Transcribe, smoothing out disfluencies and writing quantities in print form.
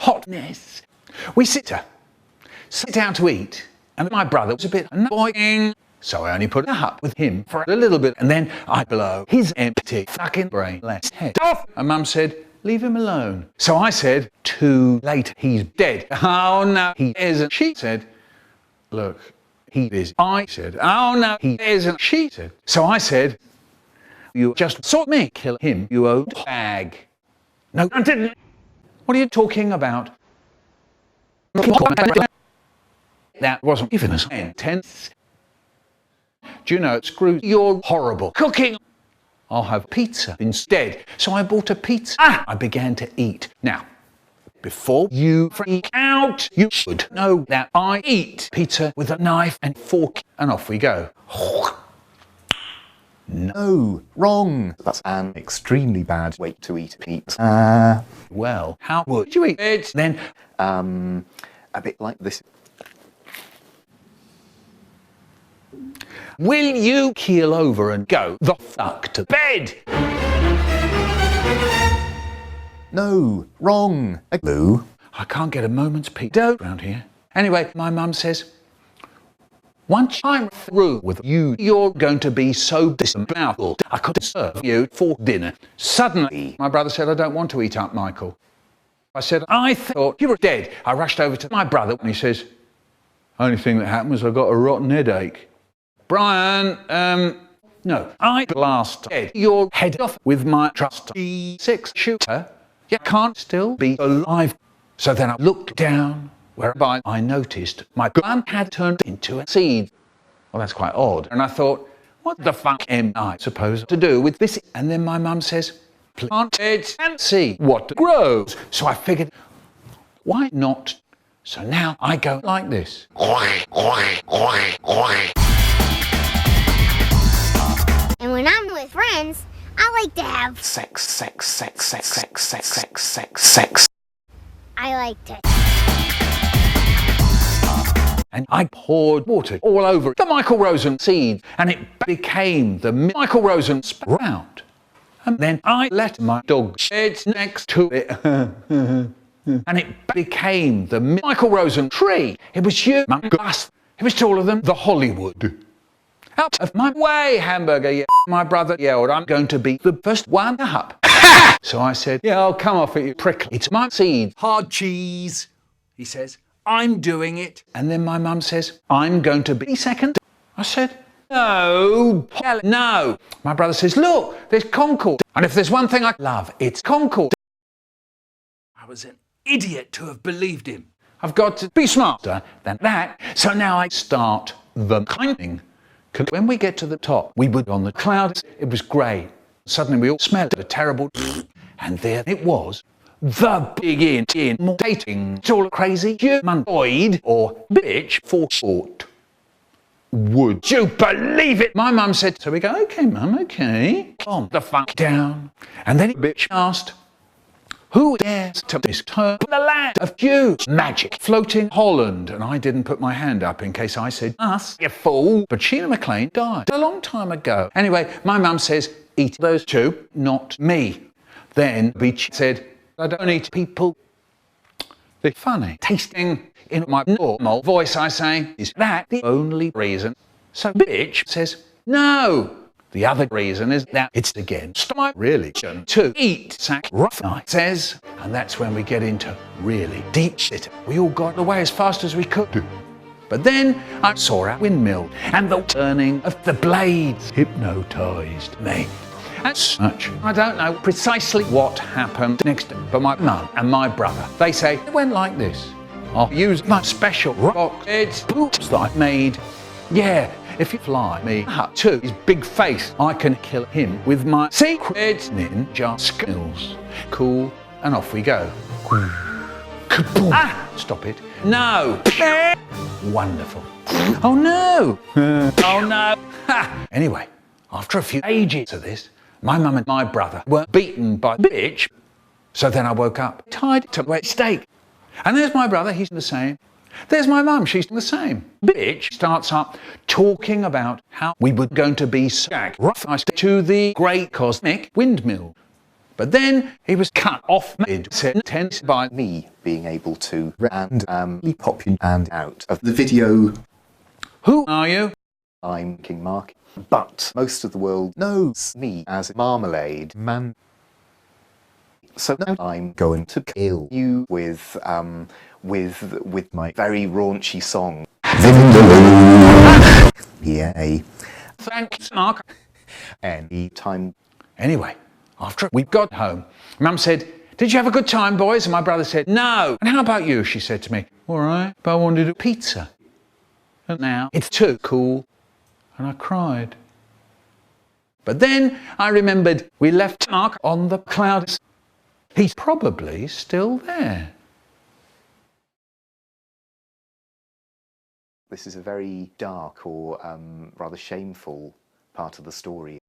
hotness. We sit down to eat, and my brother was a bit annoying, so I only put up with him for a little bit, and then I blow his empty fucking brainless head off. And Mum said, leave him alone. So I said, too late, he's dead. Oh no, he isn't. She said, look, he is. I said, oh no, he isn't. She said. So I said, you just saw me kill him, you old bag. No, I didn't. What are you talking about? That wasn't even a sentence. Do you know, screw your horrible cooking. I'll have pizza instead. So I bought a pizza. I began to eat. Now, before you freak out, you should know that I eat pizza with a knife and fork, and off we go. No, wrong. That's an extremely bad way to eat pizza. Well, how would you eat it then? A bit like this. Will you keel over and go the fuck to bed? No, wrong. Blue. I can't get a moment's peace around here. Anyway, my mum says, once I'm through with you, you're going to be so disemboweled I couldn't serve you for dinner. Suddenly, my brother said, I don't want to eat up Michael. I said, I thought you were dead. I rushed over to my brother and he says, only thing that happened was I got a rotten headache. Brian, no, I blasted your head off with my trusty 6-shooter. You can't still be alive. So then I looked down, whereby I noticed my gun had turned into a seed. Well, that's quite odd. And I thought, what the fuck am I supposed to do with this? And then my mum says, plant it and see what grows. So I figured, why not? So now I go like this. And when I'm with friends, I like to have Sex. I like to. And I poured water all over the Michael Rosen seed, and it became the Michael Rosen sprout. And then I let my dog shed next to it, and it became the Michael Rosen tree. It was humongous. It was taller than the Hollywood. Out of my way, hamburger, my brother yelled, I'm going to be the first one up. So I said, yeah, I'll come off it, you prick. It's my seed. Hard cheese, he says. I'm doing it. And then my mum says, I'm going to be second. I said, no, no. My brother says, look, there's Concord. And if there's one thing I love, it's Concord. I was an idiot to have believed him. I've got to be smarter than that. So now I start the climbing. When we get to the top, we were on the clouds. It was grey. Suddenly we all smelled a terrible, and there it was. The big imitating, all crazy humanoid, or bitch for short. Would you believe it? My mum said, so we go, okay, mum, okay. Calm the fuck down. And then the bitch asked, who dares to disturb the land of huge magic floating Holland? And I didn't put my hand up in case I said, us, you fool. But Sheila MacLaine died a long time ago. Anyway, my mum says, eat those two, not me. Then Beach said, I don't eat people. The funny tasting in my normal voice I say, is that the only reason? So Bitch says, no. The other reason is that it's against my religion to eat sacrifices. And that's when we get into really deep shit. We all got away as fast as we could. But then I saw a windmill and the turning of the blades hypnotised me. As such, I don't know precisely what happened next, but my mum and my brother, they say it went like this. I'll use my special rocket boots that I've made. Yeah, if you fly me up to his big face, I can kill him with my secret ninja skills. Cool, and off we go. Kaboom. Ah, stop it. No. Wonderful. Oh no. Oh no. Anyway, after a few ages of this, my mum and my brother were beaten by Bitch. So then I woke up, tied to wet steak. And there's my brother, he's the same. There's my mum, she's the same. Bitch starts up talking about how we were going to be sacrificed to the great cosmic windmill. But then he was cut off mid-sentence by me being able to randomly pop in and out of the video. "Who are you?" I'm King Mark, but most of the world knows me as Marmalade Man. So now I'm going to kill you with my very raunchy song. Yay. Thanks, Mark. Anytime. Anyway, after we got home, Mum said, "Did you have a good time, boys?" And my brother said, "No." "And how about you?" she said to me. "All right, but I wanted a pizza. And now it's too cool." And I cried. But then I remembered we left Mark on the cloud. He's probably still there. This is a very dark or rather shameful part of the story.